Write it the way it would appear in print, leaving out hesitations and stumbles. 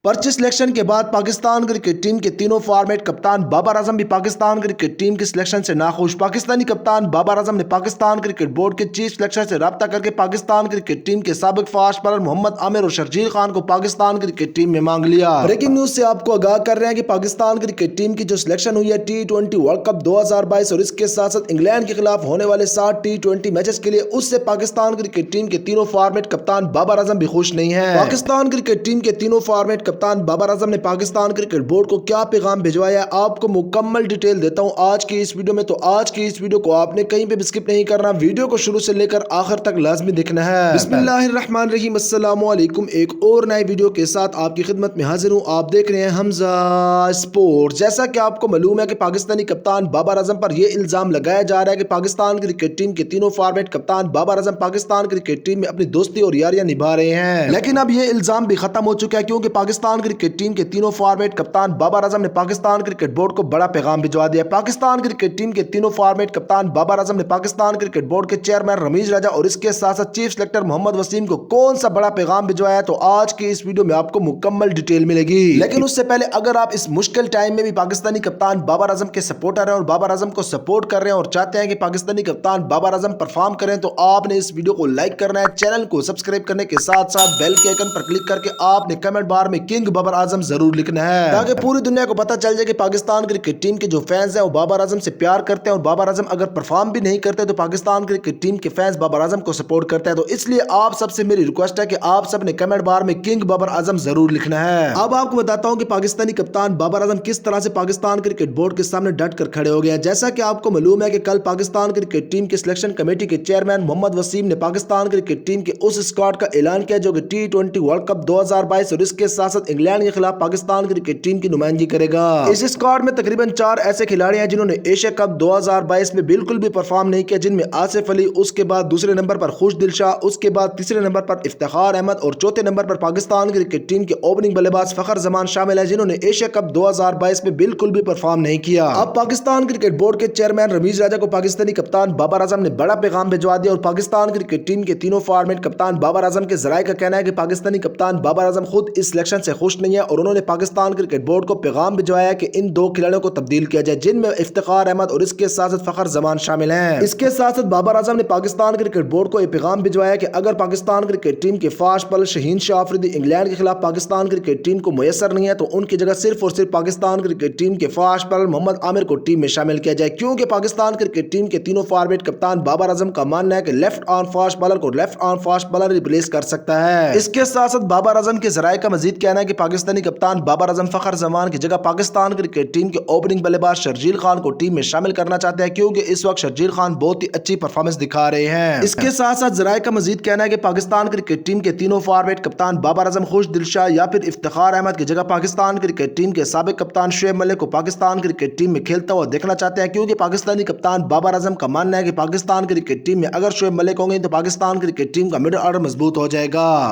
पर्ची सिलेक्शन के बाद पाकिस्तान क्रिकेट टीम के तीनों फॉर्मेट कप्तान बाबर आजम भी पाकिस्तान क्रिकेट टीम के सिलेक्शन से नाखुश। पाकिस्तानी कप्तान बाबर आजम ने पाकिस्तान क्रिकेट बोर्ड के चीफ सिलेक्शन से राब्ता करके पाकिस्तान क्रिकेट टीम के साबिक फास्ट बॉलर मोहम्मद आमिर और शर्जील खान को पाकिस्तान क्रिकेट टीम में मांग लिया। ब्रेकिंग न्यूज से आपको आगाह कर रहे हैं कि पाकिस्तान क्रिकेट टीम की जो सिलेक्शन हुई है T20 वर्ल्ड कप 2022 और इसके साथ साथ इंग्लैंड के खिलाफ होने वाले 7 T20 मैचेस के लिए, उससे पाकिस्तान क्रिकेट टीम के तीनों फॉर्मेट कप्तान बाबर आजम भी खुश नहीं है। पाकिस्तान क्रिकेट टीम के तीनों फॉर्मेट कप्तान बाबर आजम ने पाकिस्तान क्रिकेट बोर्ड को क्या पैगाम भिजवाया, आपको मुकम्मल डिटेल देता हूं आज की इस वीडियो में। तो आज की इस वीडियो को आपने कहीं पे भी स्किप नहीं करना, वीडियो को शुरू से लेकर आखिर तक लाजमी देखना है। बिस्मिल्लाहिर्रहमानिर्रहीम, अस्सलाम वालेकुम। एक और नए वीडियो के साथ आपकी खिदमत में हाजिर हूं। आप देख रहे हैं हमजा स्पोर्ट। जैसा कि आपको मालूम है कि पाकिस्तानी कप्तान बाबर आजम पर यह इल्जाम लगाया जा रहा है कि पाकिस्तान क्रिकेट टीम के तीनों फॉर्मेट कप्तान बाबर आजम पाकिस्तान क्रिकेट टीम में अपनी दोस्ती और यारियां निभा रहे हैं, लेकिन अब यह इल्जाम भी खत्म हो चुका है, क्योंकि पाकिस्तान क्रिकेट टीम के तीनों फॉर्मेट कप्तान बाबर आजम ने पाकिस्तान क्रिकेट बोर्ड को बड़ा पैगाम भिजवा दिया। पाकिस्तान क्रिकेट टीम के तीनों फॉर्मेट कप्तान बाबर आजम ने पाकिस्तान क्रिकेट बोर्ड के चेयरमैन रमीज राजा और इसके साथ साथ चीफ सिलेक्टर मोहम्मद वसीम को कौन सा बड़ा पैगाम भिजवाया, तो आज की इस वीडियो में आपको मुकम्मल डिटेल मिलेगी। लेकिन उससे पहले अगर आप इस मुश्किल टाइम में भी पाकिस्तानी कप्तान बाबर आजम के सपोर्टर हैं और बाबर आजम को सपोर्ट कर रहे हैं और चाहते हैं कि पाकिस्तानी कप्तान बाबर आजम परफॉर्म करें, तो आपने इस वीडियो को लाइक करना है, चैनल को सब्सक्राइब करने के साथ साथ बेल के आइकन पर क्लिक करके आपने कमेंट बार में किंग बाबर आजम जरूर लिखना है, ताकि पूरी दुनिया को पता चल जाए कि पाकिस्तान क्रिकेट टीम के जो फैंस हैं वो बाबर आजम से प्यार करते हैं, और बाबर आजम अगर परफॉर्म भी नहीं करते तो पाकिस्तान क्रिकेट टीम के फैंस बाबर आजम को सपोर्ट करते हैं। तो इसलिए आप सबसे मेरी रिक्वेस्ट है कि आप सब ने कमेंट बार में किंग बाबर आजम जरूर लिखना है। अब आपको बताता हूं कि पाकिस्तानी कप्तान बाबर आजम किस तरह से पाकिस्तान क्रिकेट बोर्ड के सामने डट कर खड़े हो गए हैं। जैसा कि आपको मालूम है कि कल पाकिस्तान क्रिकेट टीम के सिलेक्शन कमेटी के चेयरमैन मोहम्मद वसीम ने पाकिस्तान क्रिकेट टीम के उस स्क्वाड का ऐलान किया जो कि T20 वर्ल्ड कप 2022 और इसके साथ साथ इंग्लैंड के खिलाफ पाकिस्तान क्रिकेट टीम की नुमाइंदगी करेगा। इस स्क्वाड में तकरीबन 4 ऐसे खिलाड़ी हैं जिन्होंने एशिया कप 2022 में बिल्कुल भी परफॉर्म नहीं किया, जिनमें आसिफ अली, उसके बाद दूसरे नंबर पर खुश दिल शाह, उसके बाद तीसरे नंबर पर इफ्तिखार अहमद और चौथे नंबर पर पाकिस्तान क्रिकेट टीम के ओपनिंग बल्लेबाज फखर जमान शामिल है, जिन्होंने एशिया कप 2022 में बिल्कुल भी परफॉर्म नहीं किया। अब पाकिस्तान क्रिकेट बोर्ड के चेयरमैन रमीज राजा को पाकिस्तानी कप्तान बाबर आजम ने बड़ा पैगाम भिजवा दिया, और पाकिस्तान क्रिकेट टीम के तीनों फॉर्मेट कप्तान बाबर आजम के जराये का कहना है कि पाकिस्तानी कप्तान बाबर आजम खुद इस सिलेक्शन से खुश नहीं है, और उन्होंने पाकिस्तान क्रिकेट बोर्ड को पैगाम भिजवाया कि इन 2 खिलाड़ियों को तब्दील किया जाए, जिनमें इफ्तिखार अहमद और इसके साथ साथ फखर जमान शामिल हैं। इसके साथ साथ बाबर आजम ने पाकिस्तान क्रिकेट बोर्ड को यह पैगाम भिजवाया कि अगर पाकिस्तान क्रिकेट टीम के fast bowler Shaheen Shah Afridi England के खिलाफ पाकिस्तान क्रिकेट टीम को मुयसर नहीं है, तो उनकी जगह सिर्फ और सिर्फ पाकिस्तान क्रिकेट टीम के फास्ट बॉलर मोहम्मद आमिर को टीम में शामिल किया जाए, क्योंकि पाकिस्तान क्रिकेट टीम के तीनों फॉर्मेट कप्तान बाबर आजम का मानना है कि लेफ्ट आर्म फास्ट बॉलर को left arm fast bowler replace कर सकता है। इसके साथ साथ बाबर आजम के जराये का मजीद कहना है कि पाकिस्तानी कप्तान बाबर आजम फखर जमान की जगह पाकिस्तान क्रिकेट टीम के ओपनिंग बल्लेबाज शर्जील खान को टीम में शामिल करना चाहते हैं, क्योंकि इस वक्त शर्जील खान बहुत ही अच्छी परफॉर्मेंस दिखा रहे हैं। इसके साथ साथ जराये का मजीद कहना है कि पाकिस्तान क्रिकेट टीम के तीनों फॉर्मेट कप्तान बाबर आजम, खुश दिल शाह या फिर इफ्तिखार अहमद की जगह पाकिस्तान क्रिकेट टीम के साबिक कप्तान शुएब मलिक को पाकिस्तान क्रिकेट टीम में खेलता हुआ देखना चाहते हैं, क्योंकि पाकिस्तानी कप्तान बाबर आजम का मानना है कि पाकिस्तान क्रिकेट टीम में अगर शुएब मलिक होंगे तो पाकिस्तान क्रिकेट टीम का मिडिल ऑर्डर मजबूत हो जाएगा।